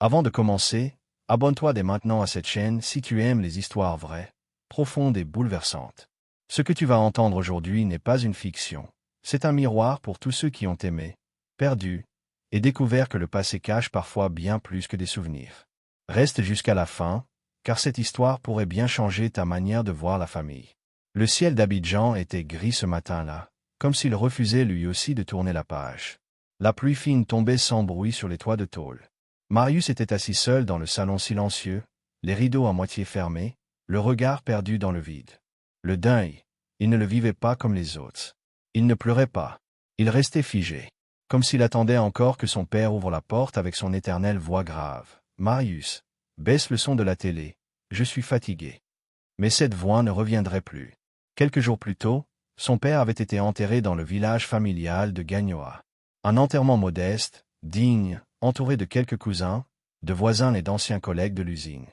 Avant de commencer, abonne-toi dès maintenant à cette chaîne si tu aimes les histoires vraies, profondes et bouleversantes. Ce que tu vas entendre aujourd'hui n'est pas une fiction. C'est un miroir pour tous ceux qui ont aimé, perdu, et découvert que le passé cache parfois bien plus que des souvenirs. Reste jusqu'à la fin, car cette histoire pourrait bien changer ta manière de voir la famille. Le ciel d'Abidjan était gris ce matin-là, comme s'il refusait lui aussi de tourner la page. La pluie fine tombait sans bruit sur les toits de tôle. Marius était assis seul dans le salon silencieux, les rideaux à moitié fermés, le regard perdu dans le vide. Le deuil, il ne le vivait pas comme les autres. Il ne pleurait pas. Il restait figé, comme s'il attendait encore que son père ouvre la porte avec son éternelle voix grave. « Marius, baisse le son de la télé, je suis fatigué. » Mais cette voix ne reviendrait plus. Quelques jours plus tôt, son père avait été enterré dans le village familial de Gagnoa. Un enterrement modeste, digne, entouré de quelques cousins, de voisins et d'anciens collègues de l'usine.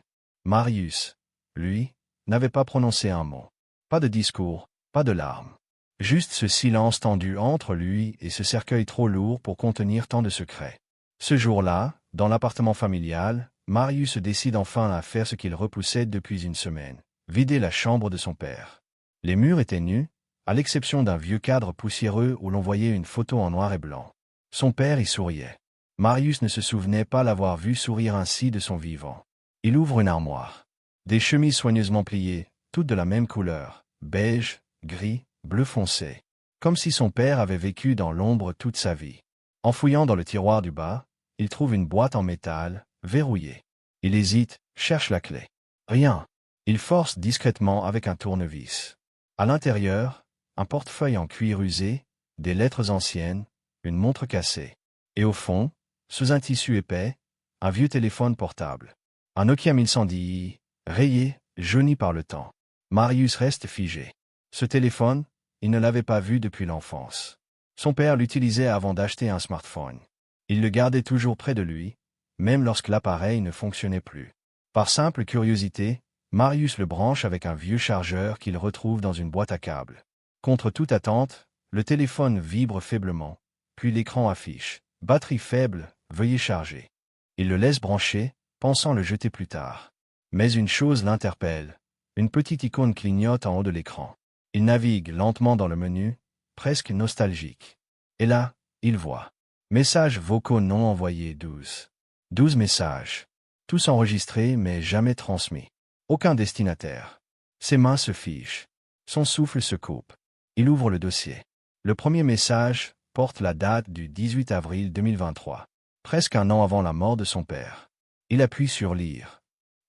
Marius, lui, n'avait pas prononcé un mot. Pas de discours, pas de larmes. Juste ce silence tendu entre lui et ce cercueil trop lourd pour contenir tant de secrets. Ce jour-là, dans l'appartement familial, Marius décide enfin à faire ce qu'il repoussait depuis une semaine, vider la chambre de son père. Les murs étaient nus, à l'exception d'un vieux cadre poussiéreux où l'on voyait une photo en noir et blanc. Son père y souriait. Marius ne se souvenait pas l'avoir vu sourire ainsi de son vivant. Il ouvre une armoire. Des chemises soigneusement pliées, toutes de la même couleur, beige, gris, bleu foncé. Comme si son père avait vécu dans l'ombre toute sa vie. En fouillant dans le tiroir du bas, il trouve une boîte en métal, verrouillée. Il hésite, cherche la clé. Rien. Il force discrètement avec un tournevis. À l'intérieur, un portefeuille en cuir usé, des lettres anciennes, une montre cassée. Et au fond, sous un tissu épais, un vieux téléphone portable. Un Nokia 1110, rayé, jauni par le temps. Marius reste figé. Ce téléphone, il ne l'avait pas vu depuis l'enfance. Son père l'utilisait avant d'acheter un smartphone. Il le gardait toujours près de lui, même lorsque l'appareil ne fonctionnait plus. Par simple curiosité, Marius le branche avec un vieux chargeur qu'il retrouve dans une boîte à câbles. Contre toute attente, le téléphone vibre faiblement, puis l'écran affiche « Batterie faible, veuillez charger ». Il le laisse brancher, pensant le jeter plus tard. Mais une chose l'interpelle. Une petite icône clignote en haut de l'écran. Il navigue lentement dans le menu, presque nostalgique. Et là, il voit. Messages vocaux non envoyés 12. 12 messages. Tous enregistrés mais jamais transmis. Aucun destinataire. Ses mains se figent. Son souffle se coupe. Il ouvre le dossier. Le premier message porte la date du 18 avril 2023. Presque un an avant la mort de son père. Il appuie sur lire.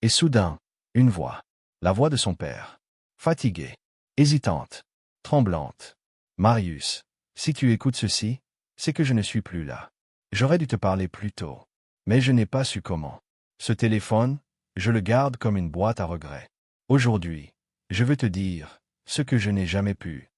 Et soudain, une voix. La voix de son père. Fatiguée. Hésitante. Tremblante. Marius, si tu écoutes ceci, c'est que je ne suis plus là. J'aurais dû te parler plus tôt. Mais je n'ai pas su comment. Ce téléphone, je le garde comme une boîte à regrets. Aujourd'hui, je veux te dire ce que je n'ai jamais pu.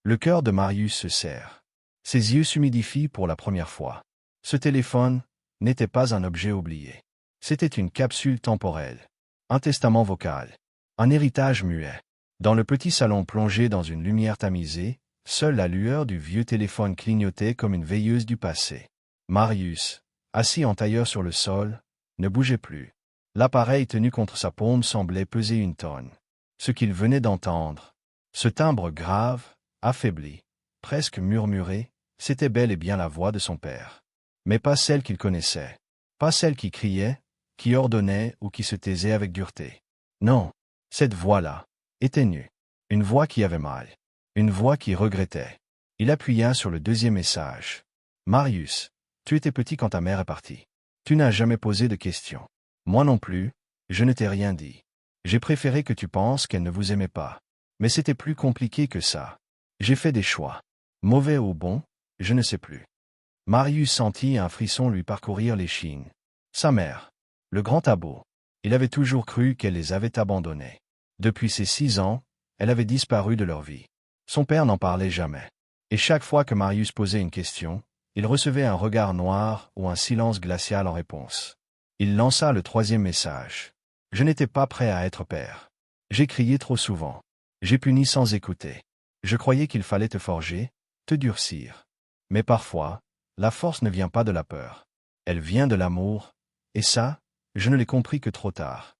Le cœur de Marius se serre. Ses yeux s'humidifient pour la première fois. Ce téléphone n'était pas un objet oublié. C'était une capsule temporelle. Un testament vocal. Un héritage muet. Dans le petit salon plongé dans une lumière tamisée, seule la lueur du vieux téléphone clignotait comme une veilleuse du passé. Marius, assis en tailleur sur le sol, ne bougeait plus. L'appareil tenu contre sa paume semblait peser une tonne. Ce qu'il venait d'entendre, ce timbre grave, affaibli, presque murmuré, c'était bel et bien la voix de son père. Mais pas celle qu'il connaissait. Pas celle qui criait, qui ordonnait ou qui se taisait avec dureté. Non, cette voix-là était nue. Une voix qui avait mal. Une voix qui regrettait. Il appuya sur le deuxième message. Marius, tu étais petit quand ta mère est partie. Tu n'as jamais posé de questions. Moi non plus, je ne t'ai rien dit. J'ai préféré que tu penses qu'elle ne vous aimait pas. Mais c'était plus compliqué que ça. J'ai fait des choix. Mauvais ou bons, je ne sais plus. Marius sentit un frisson lui parcourir l'échine. Sa mère. Le grand abo. Il avait toujours cru qu'elle les avait abandonnés. Depuis ses 6 ans, elle avait disparu de leur vie. Son père n'en parlait jamais. Et chaque fois que Marius posait une question, il recevait un regard noir ou un silence glacial en réponse. Il lança le troisième message. Je n'étais pas prêt à être père. J'ai crié trop souvent. J'ai puni sans écouter. Je croyais qu'il fallait te forger, te durcir. Mais parfois, la force ne vient pas de la peur. Elle vient de l'amour, et ça, Je ne l'ai compris que trop tard.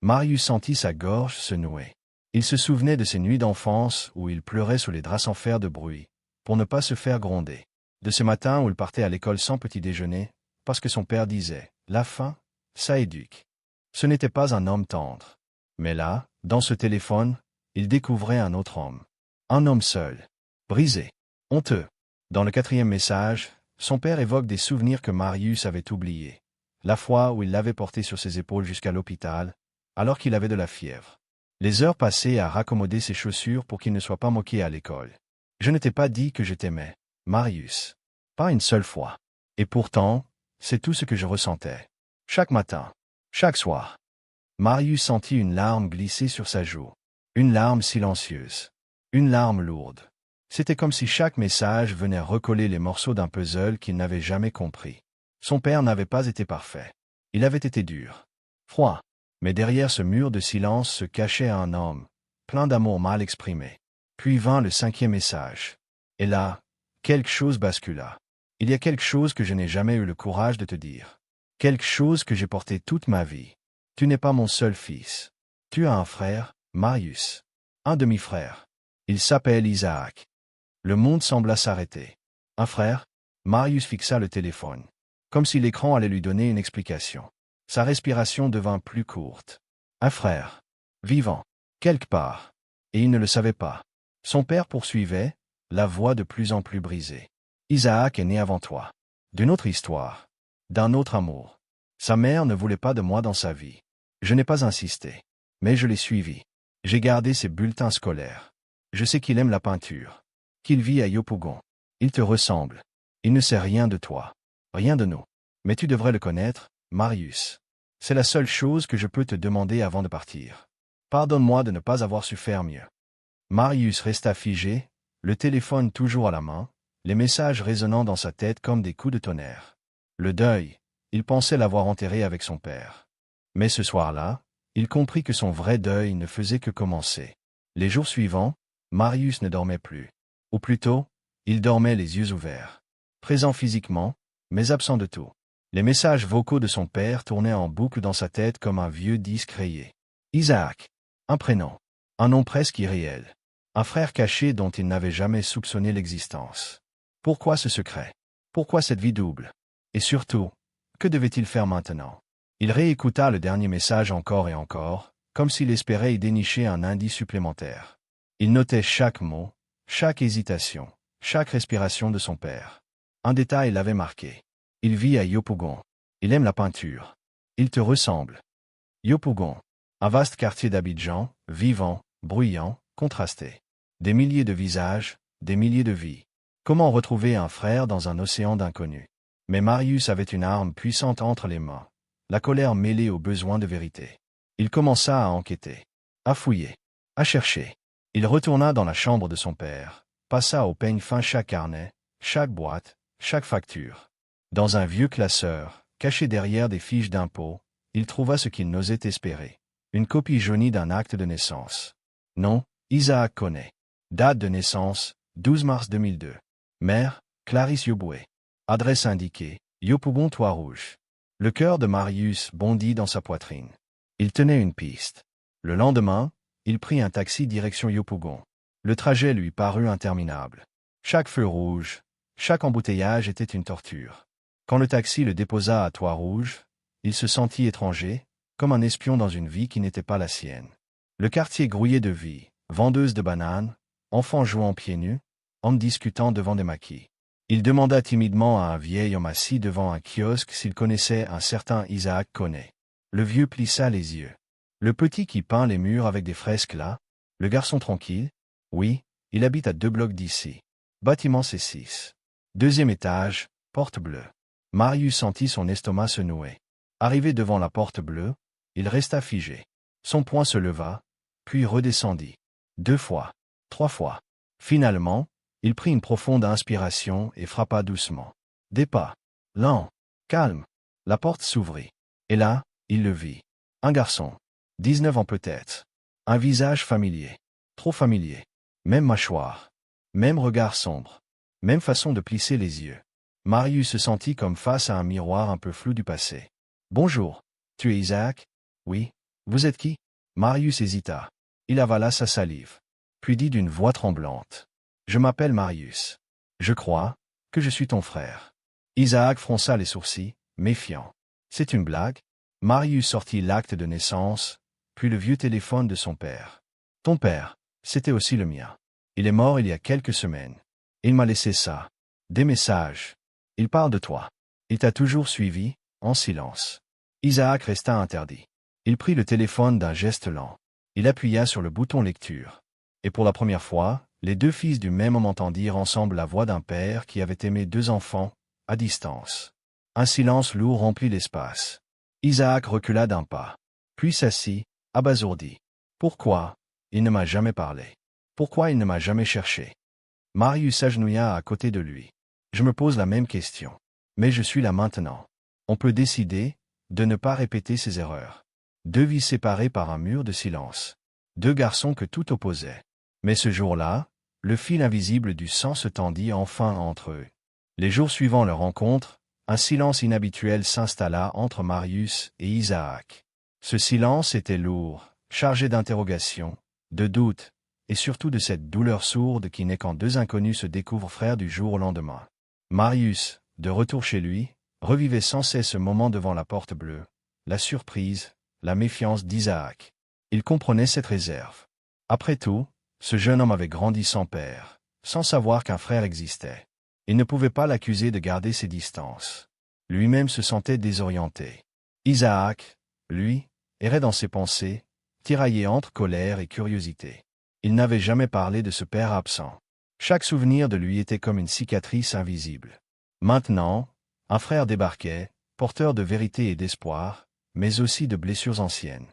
Marius sentit sa gorge se nouer. Il se souvenait de ses nuits d'enfance où il pleurait sous les draps sans faire de bruit, pour ne pas se faire gronder. De ce matin où il partait à l'école sans petit déjeuner, parce que son père disait « La faim, ça éduque ». Ce n'était pas un homme tendre. Mais là, dans ce téléphone, il découvrait un autre homme. Un homme seul, brisé, honteux. Dans le 4e message, son père évoque des souvenirs que Marius avait oubliés. La fois où il l'avait porté sur ses épaules jusqu'à l'hôpital, alors qu'il avait de la fièvre. Les heures passées à raccommoder ses chaussures pour qu'il ne soit pas moqué à l'école. Je ne t'ai pas dit que je t'aimais, Marius. Pas une seule fois. Et pourtant, c'est tout ce que je ressentais. Chaque matin, chaque soir. Marius sentit une larme glisser sur sa joue. Une larme silencieuse. Une larme lourde. C'était comme si chaque message venait recoller les morceaux d'un puzzle qu'il n'avait jamais compris. Son père n'avait pas été parfait. Il avait été dur. Froid. Mais derrière ce mur de silence se cachait un homme, plein d'amour mal exprimé. Puis vint le 5e message. Et là, quelque chose bascula. Il y a quelque chose que je n'ai jamais eu le courage de te dire. Quelque chose que j'ai porté toute ma vie. Tu n'es pas mon seul fils. Tu as un frère, Marius. Un demi-frère. Il s'appelle Isaac. Le monde sembla s'arrêter. Un frère? Marius fixa le téléphone. Comme si l'écran allait lui donner une explication. Sa respiration devint plus courte. Un frère. Vivant. Quelque part. Et il ne le savait pas. Son père poursuivait, la voix de plus en plus brisée. Isaac est né avant toi. D'une autre histoire. D'un autre amour. Sa mère ne voulait pas de moi dans sa vie. Je n'ai pas insisté. Mais je l'ai suivi. J'ai gardé ses bulletins scolaires. Je sais qu'il aime la peinture. Qu'il vit à Yopougon. Il te ressemble. Il ne sait rien de toi. Rien de nous. Mais tu devrais le connaître, Marius. C'est la seule chose que je peux te demander avant de partir. Pardonne-moi de ne pas avoir su faire mieux. Marius resta figé, le téléphone toujours à la main, les messages résonnant dans sa tête comme des coups de tonnerre. Le deuil, il pensait l'avoir enterré avec son père. Mais ce soir-là, il comprit que son vrai deuil ne faisait que commencer. Les jours suivants, Marius ne dormait plus. Ou plutôt, il dormait les yeux ouverts. Présent physiquement, mais absent de tout. Les messages vocaux de son père tournaient en boucle dans sa tête comme un vieux disque rayé. Isaac. Un prénom. Un nom presque irréel. Un frère caché dont il n'avait jamais soupçonné l'existence. Pourquoi ce secret? Pourquoi cette vie double? Et surtout, que devait-il faire maintenant? Il réécouta le dernier message encore et encore, comme s'il espérait y dénicher un indice supplémentaire. Il notait chaque mot, chaque hésitation, chaque respiration de son père. Un détail l'avait marqué. Il vit à Yopougon. Il aime la peinture. Il te ressemble. Yopougon. Un vaste quartier d'Abidjan, vivant, bruyant, contrasté. Des milliers de visages, des milliers de vies. Comment retrouver un frère dans un océan d'inconnus? Mais Marius avait une arme puissante entre les mains, la colère mêlée au besoin de vérité. Il commença à enquêter, à fouiller, à chercher. Il retourna dans la chambre de son père, passa au peigne fin chaque carnet, chaque boîte, chaque facture. Dans un vieux classeur, caché derrière des fiches d'impôts, il trouva ce qu'il n'osait espérer. Une copie jaunie d'un acte de naissance. Nom, Isaac Koné. Date de naissance, 12 mars 2002. Mère, Clarisse Yoboué. Adresse indiquée, Yopougon Trois-Rouges. Le cœur de Marius bondit dans sa poitrine. Il tenait une piste. Le lendemain, il prit un taxi direction Yopougon. Le trajet lui parut interminable. Chaque feu rouge, chaque embouteillage était une torture. Quand le taxi le déposa à Trois-Rouges, il se sentit étranger, comme un espion dans une vie qui n'était pas la sienne. Le quartier grouillait de vie, vendeuses de bananes, enfants jouant pieds nus, hommes discutant devant des maquis. Il demanda timidement à un vieil homme assis devant un kiosque s'il connaissait un certain Isaac Koné. Le vieux plissa les yeux. Le petit qui peint les murs avec des fresques là? Le garçon tranquille? Oui, il habite à 2 blocs d'ici. Bâtiment C6. 2e étage, porte bleue. Marius sentit son estomac se nouer. Arrivé devant la porte bleue, il resta figé. Son poing se leva, puis redescendit. 2 fois, 3 fois. Finalement, il prit une profonde inspiration et frappa doucement. Des pas. Lents. Calme. La porte s'ouvrit. Et là, il le vit. Un garçon. 19 ans peut-être. Un visage familier. Trop familier. Même mâchoire. Même regard sombre. Même façon de plisser les yeux. Marius se sentit comme face à un miroir un peu flou du passé. Bonjour. Tu es Isaac? Oui. Vous êtes qui? Marius hésita. Il avala sa salive. Puis dit d'une voix tremblante. Je m'appelle Marius. Je crois que je suis ton frère. Isaac fronça les sourcils, méfiant. C'est une blague? Marius sortit l'acte de naissance, puis le vieux téléphone de son père. Ton père, c'était aussi le mien. Il est mort il y a quelques semaines. Il m'a laissé ça. Des messages. Il parle de toi. Il t'a toujours suivi, en silence. Isaac resta interdit. Il prit le téléphone d'un geste lent. Il appuya sur le bouton lecture. Et pour la première fois, les deux fils du même homme entendirent ensemble la voix d'un père qui avait aimé deux enfants, à distance. Un silence lourd remplit l'espace. Isaac recula d'un pas, puis s'assit, abasourdi. Pourquoi? Il ne m'a jamais parlé. Pourquoi il ne m'a jamais cherché? Marius s'agenouilla à côté de lui. Je me pose la même question. Mais je suis là maintenant. On peut décider de ne pas répéter ses erreurs. Deux vies séparées par un mur de silence. Deux garçons que tout opposait. Mais ce jour-là, le fil invisible du sang se tendit enfin entre eux. Les jours suivant leur rencontre, un silence inhabituel s'installa entre Marius et Isaac. Ce silence était lourd, chargé d'interrogations, de doutes, et surtout de cette douleur sourde qui naît quand deux inconnus se découvrent frères du jour au lendemain. Marius, de retour chez lui, revivait sans cesse ce moment devant la porte bleue, la surprise, la méfiance d'Isaac. Il comprenait cette réserve. Après tout, ce jeune homme avait grandi sans père, sans savoir qu'un frère existait. Il ne pouvait pas l'accuser de garder ses distances. Lui-même se sentait désorienté. Isaac, lui, errait dans ses pensées, tiraillé entre colère et curiosité. Il n'avait jamais parlé de ce père absent. Chaque souvenir de lui était comme une cicatrice invisible. Maintenant, un frère débarquait, porteur de vérité et d'espoir, mais aussi de blessures anciennes.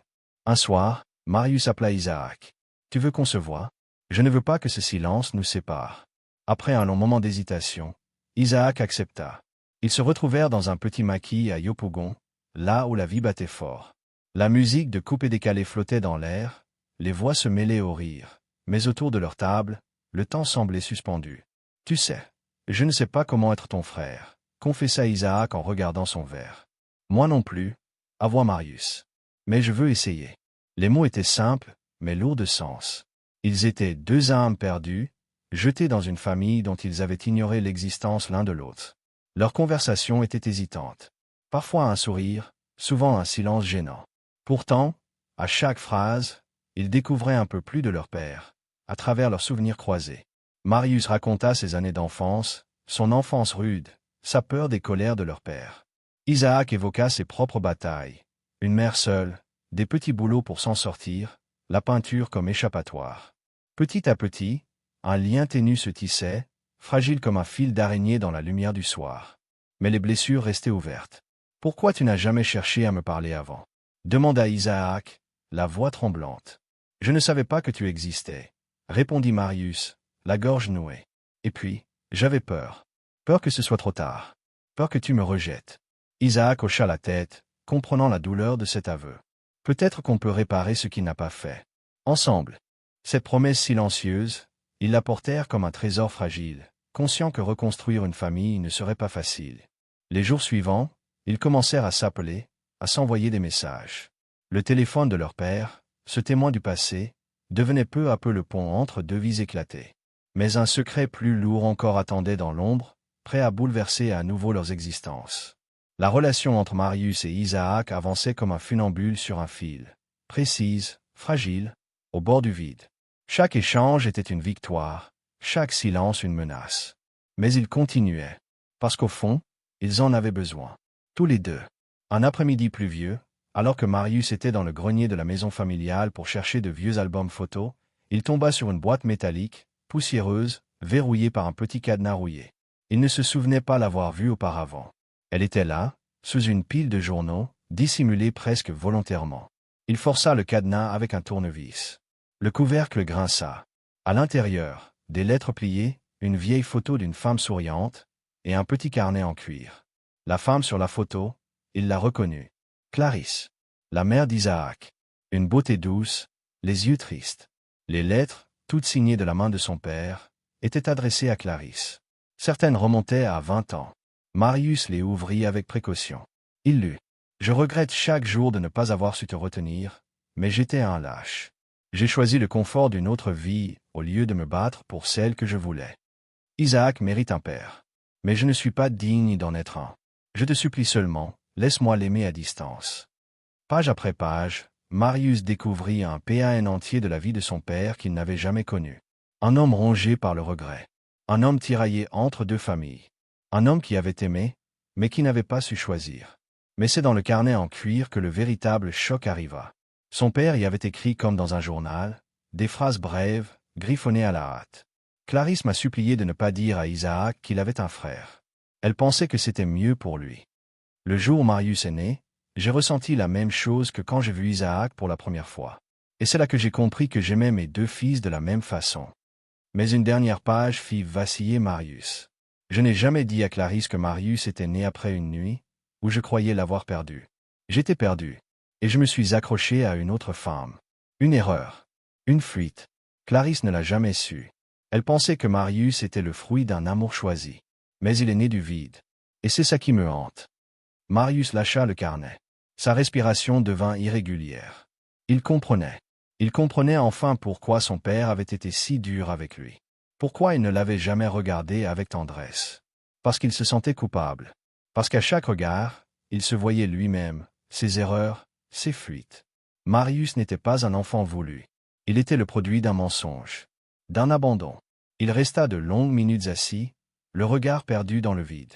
Un soir, Marius appela Isaac. « Tu veux qu'on se voie? Je ne veux pas que ce silence nous sépare. » Après un long moment d'hésitation, Isaac accepta. Ils se retrouvèrent dans un petit maquis à Yopougon, là où la vie battait fort. La musique de coupe et décalé flottait dans l'air, les voix se mêlaient aux rires, mais autour de leur table, le temps semblait suspendu. « Tu sais, je ne sais pas comment être ton frère, » confessa Isaac en regardant son verre. « Moi non plus, avoua Marius. Mais je veux essayer. » Les mots étaient simples, mais lourds de sens. Ils étaient deux âmes perdues, jetés dans une famille dont ils avaient ignoré l'existence l'un de l'autre. Leur conversation était hésitante. Parfois un sourire, souvent un silence gênant. Pourtant, à chaque phrase, ils découvraient un peu plus de leur père, à travers leurs souvenirs croisés. Marius raconta ses années d'enfance, son enfance rude, sa peur des colères de leur père. Isaac évoqua ses propres batailles, une mère seule, des petits boulots pour s'en sortir, la peinture comme échappatoire. Petit à petit, un lien ténu se tissait, fragile comme un fil d'araignée dans la lumière du soir. Mais les blessures restaient ouvertes. « Pourquoi tu n'as jamais cherché à me parler avant ?» demanda Isaac, la voix tremblante. « Je ne savais pas que tu existais, » répondit Marius, la gorge nouée. « Et puis, j'avais peur. Peur que ce soit trop tard. Peur que tu me rejettes. » Isaac hocha la tête, comprenant la douleur de cet aveu. Peut-être qu'on peut réparer ce qu'il n'a pas fait. Ensemble. Cette promesse silencieuse, ils la portèrent comme un trésor fragile, conscients que reconstruire une famille ne serait pas facile. Les jours suivants, ils commencèrent à s'appeler, à s'envoyer des messages. Le téléphone de leur père, ce témoin du passé, devenait peu à peu le pont entre deux vies éclatées. Mais un secret plus lourd encore attendait dans l'ombre, prêt à bouleverser à nouveau leurs existences. La relation entre Marius et Isaac avançait comme un funambule sur un fil, précise, fragile, au bord du vide. Chaque échange était une victoire, chaque silence une menace. Mais ils continuaient, parce qu'au fond, ils en avaient besoin. Tous les deux. Un après-midi pluvieux, alors que Marius était dans le grenier de la maison familiale pour chercher de vieux albums photos, il tomba sur une boîte métallique, poussiéreuse, verrouillée par un petit cadenas rouillé. Il ne se souvenait pas l'avoir vue auparavant. Elle était là, sous une pile de journaux, dissimulée presque volontairement. Il força le cadenas avec un tournevis. Le couvercle grinça. À l'intérieur, des lettres pliées, une vieille photo d'une femme souriante, et un petit carnet en cuir. La femme sur la photo, il la reconnut. Clarisse, la mère d'Isaac. Une beauté douce, les yeux tristes. Les lettres, toutes signées de la main de son père, étaient adressées à Clarisse. Certaines remontaient à 20 ans. Marius les ouvrit avec précaution. Il lut. « Je regrette chaque jour de ne pas avoir su te retenir, mais j'étais un lâche. J'ai choisi le confort d'une autre vie au lieu de me battre pour celle que je voulais. Isaac mérite un père. Mais je ne suis pas digne d'en être un. Je te supplie seulement, laisse-moi l'aimer à distance. Page après page, Marius découvrit un PAN entier de la vie de son père qu'il n'avait jamais connu. Un homme rongé par le regret. Un homme tiraillé entre deux familles. Un homme qui avait aimé, mais qui n'avait pas su choisir. Mais c'est dans le carnet en cuir que le véritable choc arriva. Son père y avait écrit comme dans un journal, des phrases brèves, griffonnées à la hâte. Clarisse m'a supplié de ne pas dire à Isaac qu'il avait un frère. Elle pensait que c'était mieux pour lui. Le jour où Marius est né, j'ai ressenti la même chose que quand j'ai vu Isaac pour la première fois. Et c'est là que j'ai compris que j'aimais mes deux fils de la même façon. Mais une dernière page fit vaciller Marius. Je n'ai jamais dit à Clarisse que Marius était né après une nuit, où je croyais l'avoir perdu. J'étais perdu, et je me suis accroché à une autre femme. Une erreur. Une fuite. Clarisse ne l'a jamais su. Elle pensait que Marius était le fruit d'un amour choisi. Mais il est né du vide. Et c'est ça qui me hante. Marius lâcha le carnet. Sa respiration devint irrégulière. Il comprenait. Il comprenait enfin pourquoi son père avait été si dur avec lui. Pourquoi il ne l'avait jamais regardé avec tendresse. Parce qu'il se sentait coupable. Parce qu'à chaque regard, il se voyait lui-même, ses erreurs, ses fuites. Marius n'était pas un enfant voulu. Il était le produit d'un mensonge. D'un abandon. Il resta de longues minutes assis, le regard perdu dans le vide.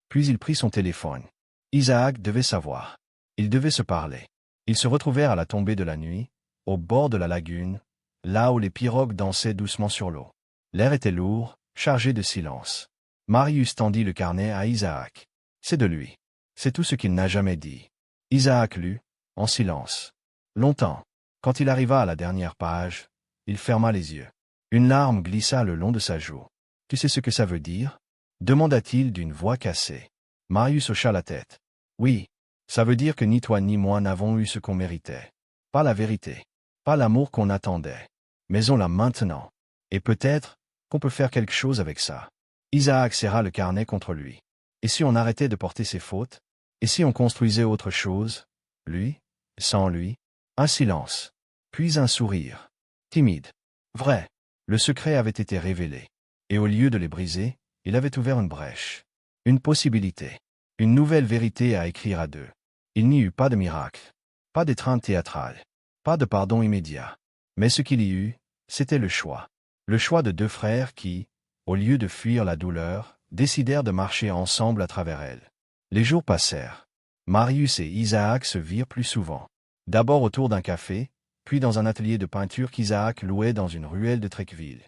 Puis il prit son téléphone. Isaac devait savoir. Ils devaient se parler. Ils se retrouvèrent à la tombée de la nuit, au bord de la lagune, là où les pirogues dansaient doucement sur l'eau. L'air était lourd, chargé de silence. Marius tendit le carnet à Isaac. C'est de lui. C'est tout ce qu'il n'a jamais dit. Isaac lut, en silence. Longtemps. Quand il arriva à la dernière page, il ferma les yeux. Une larme glissa le long de sa joue. « Tu sais ce que ça veut dire » demanda-t-il d'une voix cassée. Marius hocha la tête. « Oui, ça veut dire que ni toi ni moi n'avons eu ce qu'on méritait. Pas la vérité. Pas l'amour qu'on attendait. Mais on l'a maintenant. Et peut-être qu'on peut faire quelque chose avec ça. » Isaac serra le carnet contre lui. Et si on arrêtait de porter ses fautes? Et si on construisait autre chose? Lui? Sans lui? Un silence. Puis un sourire. Timide. Vrai. Le secret avait été révélé. Et au lieu de les briser, il avait ouvert une brèche. Une possibilité. Une nouvelle vérité à écrire à deux. Il n'y eut pas de miracle. Pas d'étreinte théâtrale. Pas de pardon immédiat. Mais ce qu'il y eut, c'était le choix. Le choix de deux frères qui, au lieu de fuir la douleur, décidèrent de marcher ensemble à travers elle. Les jours passèrent. Marius et Isaac se virent plus souvent. D'abord autour d'un café, puis dans un atelier de peinture qu'Isaac louait dans une ruelle de Trecqueville.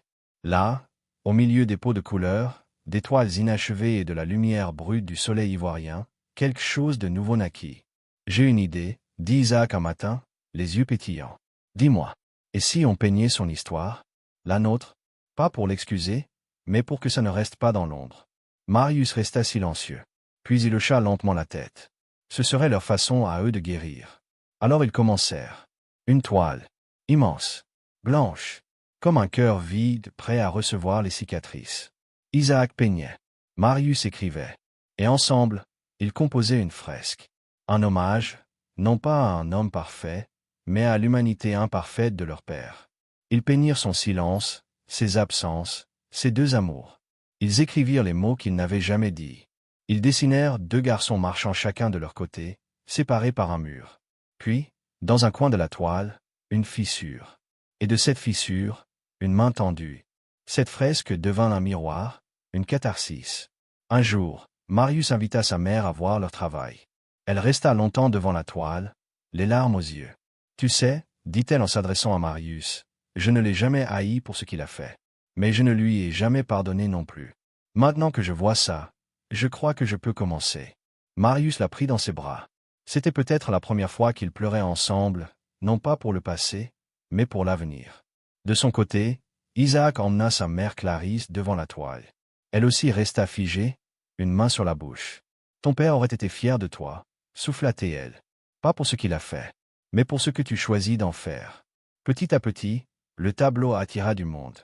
Là, au milieu des pots de couleurs, des toiles inachevées et de la lumière brute du soleil ivoirien, quelque chose de nouveau naquit. « J'ai une idée, » dit Isaac un matin, les yeux pétillants. « Dis-moi, et si on peignait son histoire? La nôtre? Pas pour l'excuser, mais pour que ça ne reste pas dans l'ombre. » Marius resta silencieux. Puis il hocha lentement la tête. Ce serait leur façon à eux de guérir. Alors ils commencèrent. Une toile. Immense. Blanche. Comme un cœur vide, prêt à recevoir les cicatrices. Isaac peignait. Marius écrivait. Et ensemble, ils composaient une fresque. Un hommage, non pas à un homme parfait, mais à l'humanité imparfaite de leur père. Ils peignirent son silence, ses absences, ses deux amours. Ils écrivirent les mots qu'ils n'avaient jamais dits. Ils dessinèrent deux garçons marchant chacun de leur côté, séparés par un mur. Puis, dans un coin de la toile, une fissure. Et de cette fissure, une main tendue. Cette fresque devint un miroir, une catharsis. Un jour, Marius invita sa mère à voir leur travail. Elle resta longtemps devant la toile, les larmes aux yeux. « Tu sais, dit-elle en s'adressant à Marius, je ne l'ai jamais haï pour ce qu'il a fait. Mais je ne lui ai jamais pardonné non plus. Maintenant que je vois ça, je crois que je peux commencer. » Marius la prit dans ses bras. C'était peut-être la première fois qu'ils pleuraient ensemble, non pas pour le passé, mais pour l'avenir. De son côté, Isaac emmena sa mère Clarisse devant la toile. Elle aussi resta figée, une main sur la bouche. « Ton père aurait été fier de toi, » souffla-t-elle. « Pas pour ce qu'il a fait, mais pour ce que tu choisis d'en faire. » Petit à petit, le tableau attira du monde.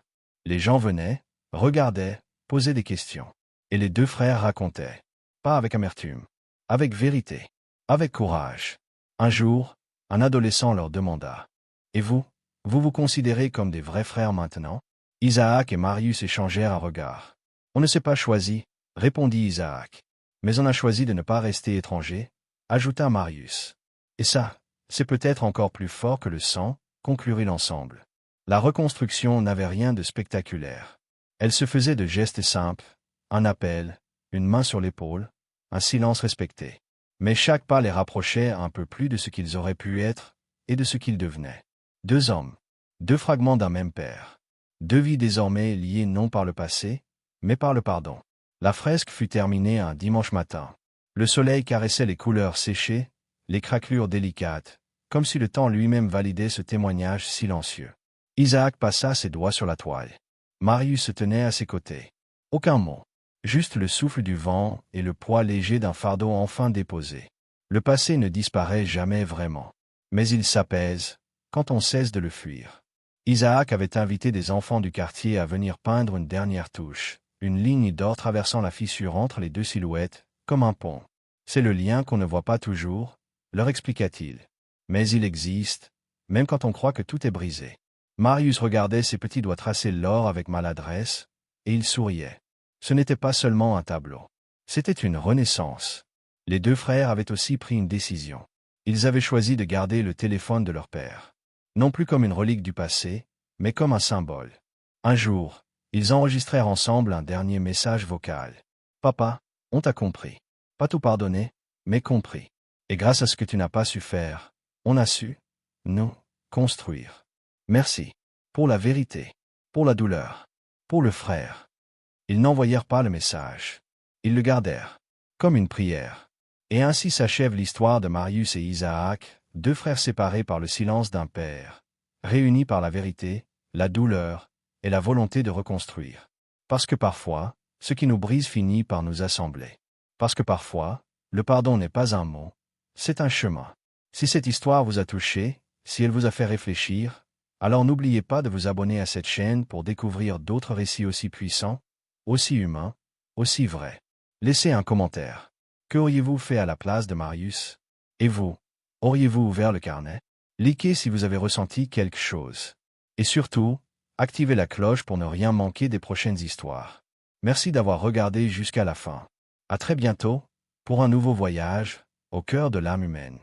Les gens venaient, regardaient, posaient des questions. Et les deux frères racontaient. Pas avec amertume. Avec vérité. avec courage. Un jour, un adolescent leur demanda. Et vous vous considérez comme des vrais frères maintenant? Isaac et Marius échangèrent un regard. On ne s'est pas choisi, répondit Isaac. Mais on a choisi de ne pas rester étranger, ajouta Marius. Et ça, c'est peut-être encore plus fort que le sang, conclurent l'ensemble. La reconstruction n'avait rien de spectaculaire. Elle se faisait de gestes simples, un appel, une main sur l'épaule, un silence respecté. Mais chaque pas les rapprochait un peu plus de ce qu'ils auraient pu être et de ce qu'ils devenaient. Deux hommes, deux fragments d'un même père. Deux vies désormais liées non par le passé, mais par le pardon. La fresque fut terminée un dimanche matin. Le soleil caressait les couleurs séchées, les craquelures délicates, comme si le temps lui-même validait ce témoignage silencieux. Isaac passa ses doigts sur la toile. Marius se tenait à ses côtés. Aucun mot. Juste le souffle du vent et le poids léger d'un fardeau enfin déposé. Le passé ne disparaît jamais vraiment. Mais il s'apaise, quand on cesse de le fuir. Isaac avait invité des enfants du quartier à venir peindre une dernière touche, une ligne d'or traversant la fissure entre les deux silhouettes, comme un pont. C'est le lien qu'on ne voit pas toujours, leur expliqua-t-il. Mais il existe, même quand on croit que tout est brisé. Marius regardait ses petits doigts tracer l'or avec maladresse, et il souriait. Ce n'était pas seulement un tableau. C'était une renaissance. Les deux frères avaient aussi pris une décision. Ils avaient choisi de garder le téléphone de leur père. Non plus comme une relique du passé, mais comme un symbole. Un jour, ils enregistrèrent ensemble un dernier message vocal. « Papa, on t'a compris. Pas tout pardonné, mais compris. Et grâce à ce que tu n'as pas su faire, on a su, nous, construire. Merci. Pour la vérité. Pour la douleur. Pour le frère. » Ils n'envoyèrent pas le message. Ils le gardèrent. Comme une prière. Et ainsi s'achève l'histoire de Marius et Isaac, deux frères séparés par le silence d'un père, réunis par la vérité, la douleur et la volonté de reconstruire. Parce que parfois, ce qui nous brise finit par nous assembler. Parce que parfois, le pardon n'est pas un mot, c'est un chemin. Si cette histoire vous a touché, si elle vous a fait réfléchir, alors n'oubliez pas de vous abonner à cette chaîne pour découvrir d'autres récits aussi puissants, aussi humains, aussi vrais. Laissez un commentaire. Que auriez-vous fait à la place de Marius? Et vous, auriez-vous ouvert le carnet? Likez si vous avez ressenti quelque chose. Et surtout, activez la cloche pour ne rien manquer des prochaines histoires. Merci d'avoir regardé jusqu'à la fin. À très bientôt, pour un nouveau voyage, au cœur de l'âme humaine.